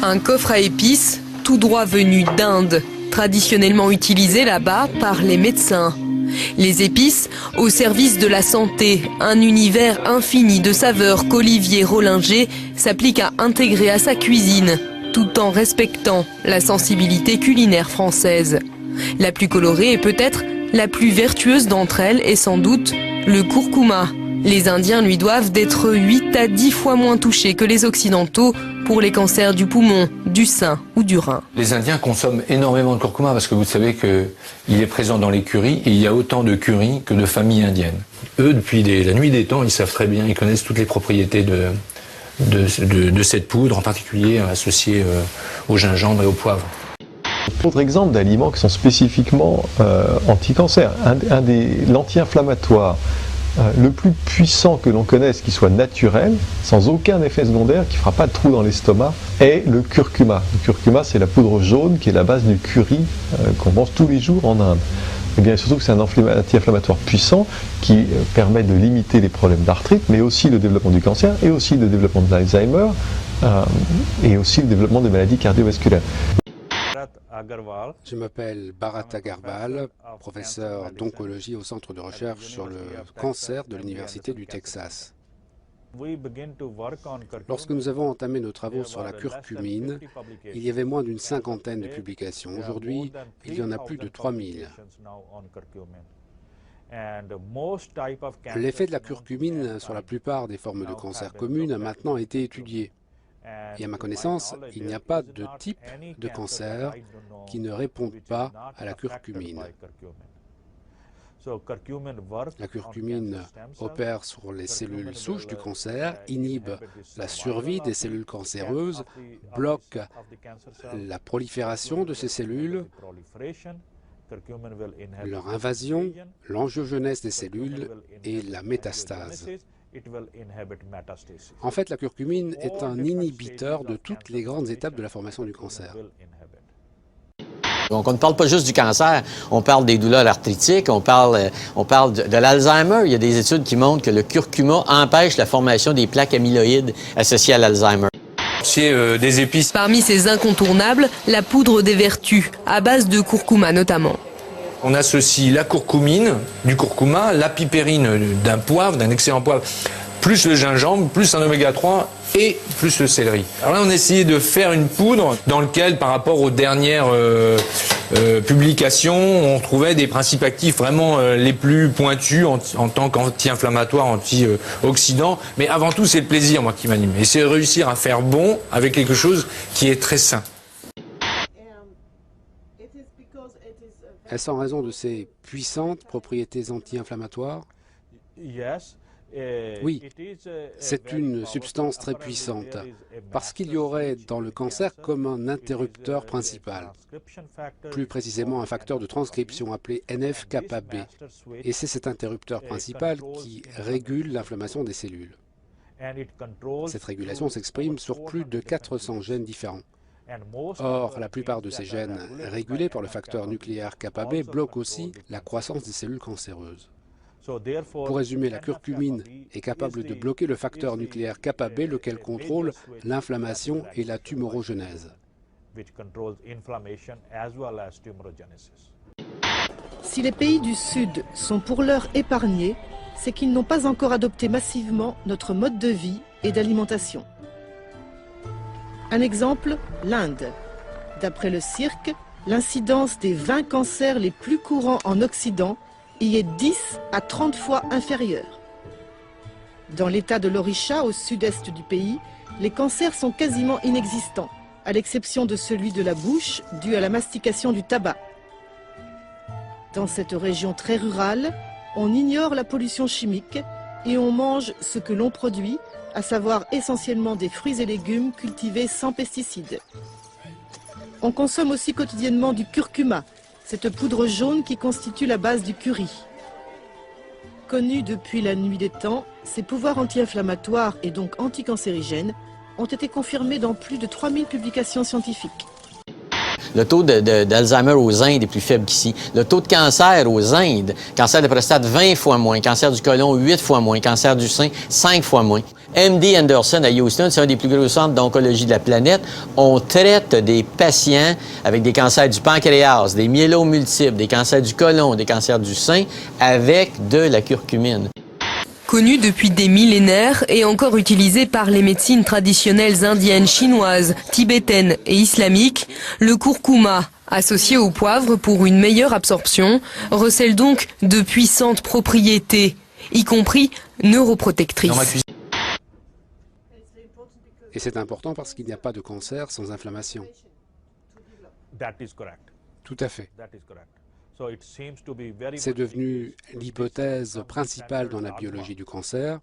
Un coffre à épices, tout droit venu d'Inde, traditionnellement utilisé là-bas par les médecins. Les épices au service de la santé, un univers infini de saveurs qu'Olivier Rollinger s'applique à intégrer à sa cuisine, tout en respectant la sensibilité culinaire française. La plus colorée et peut-être la plus vertueuse d'entre elles est sans doute le curcuma. Les Indiens lui doivent d'être 8 à 10 fois moins touchés que les Occidentaux pour les cancers du poumon, du sein ou du rein. Les Indiens consomment énormément de curcuma parce que vous savez qu'il est présent dans les currys et il y a autant de currys que de familles indiennes. Eux, depuis la nuit des temps, ils savent très bien, ils connaissent toutes les propriétés de cette poudre, en particulier associée au gingembre et au poivre. Autre exemple d'aliments qui sont spécifiquement anti-cancer, l'anti-inflammatoire le plus puissant que l'on connaisse, qui soit naturel, sans aucun effet secondaire, qui ne fera pas de trou dans l'estomac, est le curcuma. Le curcuma, c'est la poudre jaune qui est la base du curry qu'on mange tous les jours en Inde. Et bien surtout que c'est un anti-inflammatoire puissant qui permet de limiter les problèmes d'arthrite, mais aussi le développement du cancer, et aussi le développement de l'Alzheimer, et aussi le développement des maladies cardiovasculaires. Je m'appelle Bharat Agarwal, professeur d'oncologie au Centre de recherche sur le cancer de l'Université du Texas. Lorsque nous avons entamé nos travaux sur la curcumine, il y avait moins d'une cinquantaine de publications. Aujourd'hui, il y en a plus de 3000. L'effet de la curcumine sur la plupart des formes de cancer communes a maintenant été étudié. Et à ma connaissance, il n'y a pas de type de cancer qui ne répond pas à la curcumine. La curcumine opère sur les cellules souches du cancer, inhibe la survie des cellules cancéreuses, bloque la prolifération de ces cellules, leur invasion, l'angiogenèse des cellules et la métastase. En fait, la curcumine est un inhibiteur de toutes les grandes étapes de la formation du cancer. Donc, on ne parle pas juste du cancer, on parle des douleurs arthritiques, on parle de l'Alzheimer. Il y a des études qui montrent que le curcuma empêche la formation des plaques amyloïdes associées à l'Alzheimer. C'est des épices. Parmi ces incontournables, la poudre des vertus, à base de curcuma notamment. On associe la curcumine du curcuma, la pipérine d'un poivre, d'un excellent poivre, plus le gingembre, plus un oméga 3 et plus le céleri. Alors là, on a essayé de faire une poudre dans laquelle, par rapport aux dernières publications, on trouvait des principes actifs vraiment les plus pointus en tant qu'anti-inflammatoire, anti-oxydant. Mais avant tout, c'est le plaisir, moi, qui m'anime. Et c'est réussir à faire bon avec quelque chose qui est très sain. Est-ce en raison de ses puissantes propriétés anti-inflammatoires? Oui, c'est une substance très puissante, parce qu'il y aurait dans le cancer comme un interrupteur principal, plus précisément un facteur de transcription appelé NF-κB, et c'est cet interrupteur principal qui régule l'inflammation des cellules. Cette régulation s'exprime sur plus de 400 gènes différents. Or, la plupart de ces gènes régulés par le facteur nucléaire κB bloquent aussi la croissance des cellules cancéreuses. Pour résumer, la curcumine est capable de bloquer le facteur nucléaire κB, lequel contrôle l'inflammation et la tumorogenèse. Si les pays du Sud sont pour l'heure épargnés, c'est qu'ils n'ont pas encore adopté massivement notre mode de vie et d'alimentation. Un exemple, l'Inde. D'après le CIRC, l'incidence des 20 cancers les plus courants en Occident y est 10 à 30 fois inférieure. Dans l'état de l'Orisha, au sud-est du pays, les cancers sont quasiment inexistants, à l'exception de celui de la bouche, dû à la mastication du tabac. Dans cette région très rurale, on ignore la pollution chimique et on mange ce que l'on produit, à savoir essentiellement des fruits et légumes cultivés sans pesticides. On consomme aussi quotidiennement du curcuma, cette poudre jaune qui constitue la base du curry. Connus depuis la nuit des temps, ses pouvoirs anti-inflammatoires et donc anticancérigènes ont été confirmés dans plus de 3000 publications scientifiques. Le taux d'Alzheimer aux Indes est plus faible qu'ici. Le taux de cancer aux Indes, cancer de prostate 20 fois moins, cancer du côlon 8 fois moins, cancer du sein 5 fois moins. MD Anderson à Houston, c'est un des plus gros centres d'oncologie de la planète. On traite des patients avec des cancers du pancréas, des myélomes multiples, des cancers du côlon, des cancers du sein avec de la curcumine. Connu depuis des millénaires et encore utilisé par les médecines traditionnelles indiennes, chinoises, tibétaines et islamiques, le curcuma, associé au poivre pour une meilleure absorption, recèle donc de puissantes propriétés, y compris neuroprotectrices. Et c'est important parce qu'il n'y a pas de cancer sans inflammation. Tout à fait. C'est devenu l'hypothèse principale dans la biologie du cancer,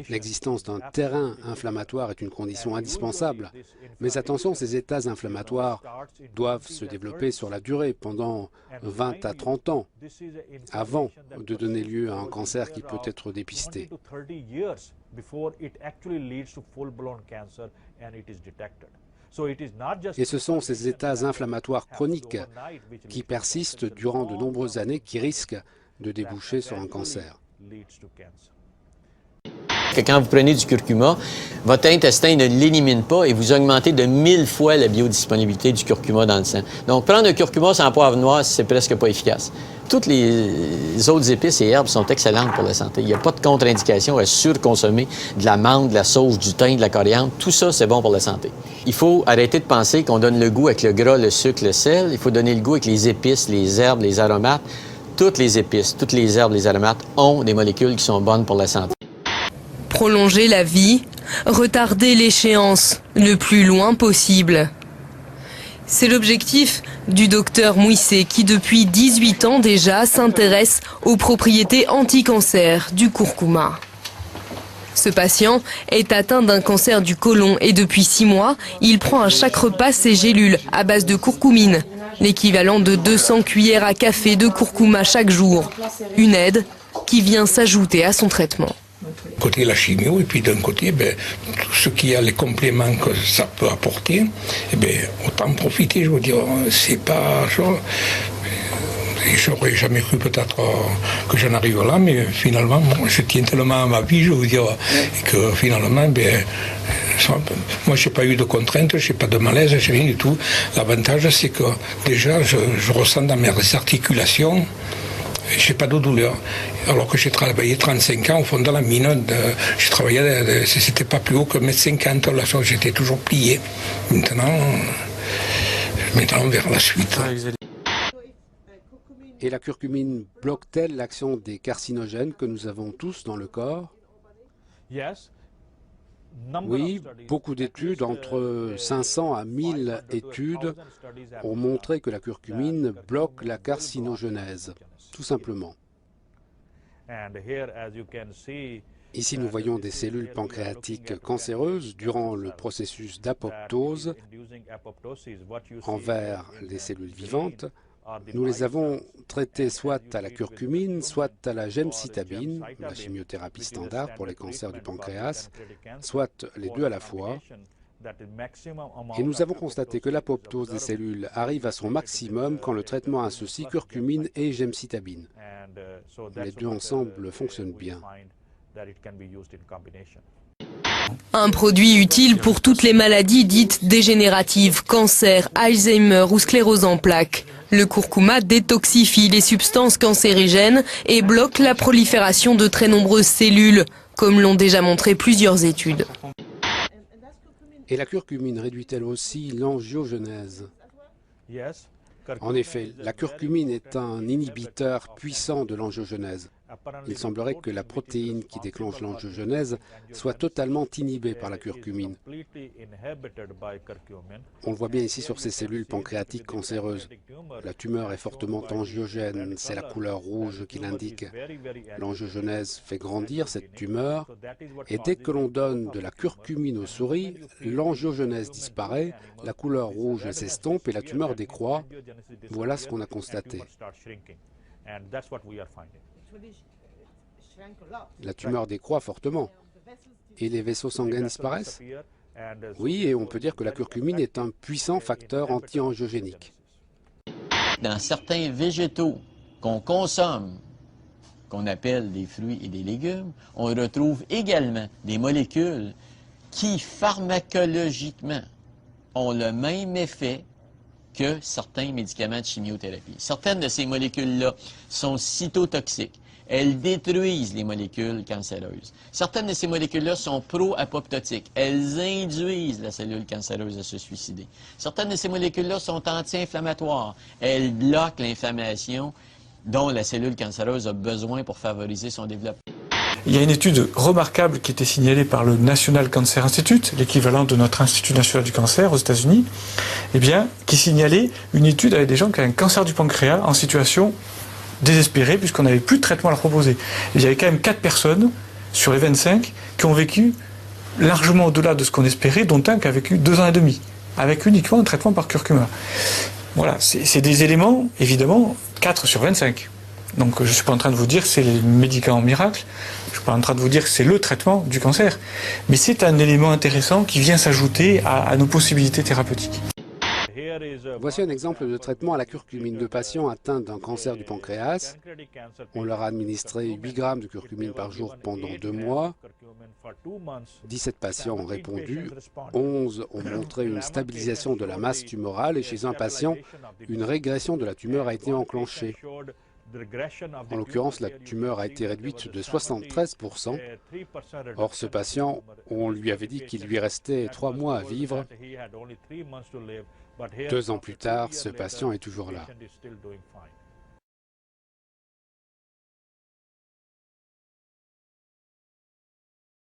l'existence d'un terrain inflammatoire est une condition indispensable. Mais attention, ces états inflammatoires doivent se développer sur la durée, pendant 20 à 30 ans, avant de donner lieu à un cancer qui peut être dépisté. Et ce sont ces états inflammatoires chroniques qui persistent durant de nombreuses années qui risquent de déboucher sur un cancer. Que quand vous prenez du curcuma, votre intestin ne l'élimine pas et vous augmentez de 1000 fois la biodisponibilité du curcuma dans le sang. Donc, prendre un curcuma sans poivre noir, c'est presque pas efficace. Toutes les autres épices et herbes sont excellentes pour la santé. Il n'y a pas de contre-indication à surconsommer de la menthe, de la sauge, du thym, de la coriandre. Tout ça, c'est bon pour la santé. Il faut arrêter de penser qu'on donne le goût avec le gras, le sucre, le sel. Il faut donner le goût avec les épices, les herbes, les aromates. Toutes les épices, toutes les herbes, les aromates ont des molécules qui sont bonnes pour la santé. Prolonger la vie, retarder l'échéance le plus loin possible. C'est l'objectif du docteur Mouissé qui, depuis 18 ans déjà, s'intéresse aux propriétés anti-cancer du curcuma. Ce patient est atteint d'un cancer du côlon et depuis 6 mois, il prend à chaque repas ses gélules à base de curcumine, l'équivalent de 200 cuillères à café de curcuma chaque jour. Une aide qui vient s'ajouter à son traitement. Côté la chimio, et puis d'un côté, tout ce qui a les compléments que ça peut apporter, autant en profiter, je veux dire, c'est pas ça. J'aurais jamais cru peut-être que j'en arrive là, mais finalement, je tiens tellement à ma vie, je veux dire, que finalement, moi, je n'ai pas eu de contraintes, je n'ai pas de malaise, je n'ai rien du tout. L'avantage, c'est que déjà, je ressens dans mes articulations, je n'ai pas de douleur. Alors que j'ai travaillé 35 ans au fond de la mine, je travaillais, c'était pas plus haut que 1,50 m, là, j'étais toujours plié. Maintenant, vers la suite. Et la curcumine bloque-t-elle l'action des carcinogènes que nous avons tous dans le corps? Oui, beaucoup d'études, entre 500 à 1000 études, ont montré que la curcumine bloque la carcinogenèse, tout simplement. Ici, nous voyons des cellules pancréatiques cancéreuses durant le processus d'apoptose envers les cellules vivantes. Nous les avons traitées soit à la curcumine, soit à la gemcitabine, la chimiothérapie standard pour les cancers du pancréas, soit les deux à la fois. Et nous avons constaté que l'apoptose des cellules arrive à son maximum quand le traitement associe curcumine et gemcitabine. Les deux ensemble fonctionnent bien. Un produit utile pour toutes les maladies dites dégénératives, cancer, Alzheimer ou sclérose en plaques. Le curcuma détoxifie les substances cancérigènes et bloque la prolifération de très nombreuses cellules, comme l'ont déjà montré plusieurs études. Et la curcumine réduit-elle aussi l'angiogenèse? En effet, la curcumine est un inhibiteur puissant de l'angiogenèse. Il semblerait que la protéine qui déclenche l'angiogenèse soit totalement inhibée par la curcumine. On le voit bien ici sur ces cellules pancréatiques cancéreuses. La tumeur est fortement angiogène, c'est la couleur rouge qui l'indique. L'angiogenèse fait grandir cette tumeur et dès que l'on donne de la curcumine aux souris, l'angiogenèse disparaît, la couleur rouge s'estompe et la tumeur décroît. Voilà ce qu'on a constaté. La tumeur décroît fortement. Et les vaisseaux sanguins disparaissent? Oui, et on peut dire que la curcumine est un puissant facteur anti-angiogénique. Dans certains végétaux qu'on consomme qu'on appelle des fruits et des légumes, on retrouve également des molécules qui, pharmacologiquement, ont le même effet que certains médicaments de chimiothérapie. Certaines de ces molécules-là sont cytotoxiques. Elles détruisent les molécules cancéreuses. Certaines de ces molécules-là sont pro-apoptotiques. Elles induisent la cellule cancéreuse à se suicider. Certaines de ces molécules-là sont anti-inflammatoires. Elles bloquent l'inflammation dont la cellule cancéreuse a besoin pour favoriser son développement. Il y a une étude remarquable qui était signalée par le National Cancer Institute, l'équivalent de notre Institut national du cancer aux États-Unis, qui signalait une étude avec des gens qui avaient un cancer du pancréas en situation désespérée puisqu'on n'avait plus de traitement à leur proposer. Il y avait quand même 4 personnes sur les 25 qui ont vécu largement au-delà de ce qu'on espérait, dont un qui a vécu 2 ans et demi, avec uniquement un traitement par curcuma. Voilà, c'est des éléments, évidemment, 4 sur 25. Donc je ne suis pas en train de vous dire que c'est les médicaments miracles, je ne suis pas en train de vous dire que c'est le traitement du cancer, mais c'est un élément intéressant qui vient s'ajouter à nos possibilités thérapeutiques. Voici un exemple de traitement à la curcumine de patients atteints d'un cancer du pancréas. On leur a administré 8 grammes de curcumine par jour pendant 2 mois. 17 patients ont répondu, 11 ont montré une stabilisation de la masse tumorale et chez un patient, une régression de la tumeur a été enclenchée. En l'occurrence, la tumeur a été réduite de 73%. Or, ce patient, on lui avait dit qu'il lui restait 3 mois à vivre. 2 ans plus tard, ce patient est toujours là.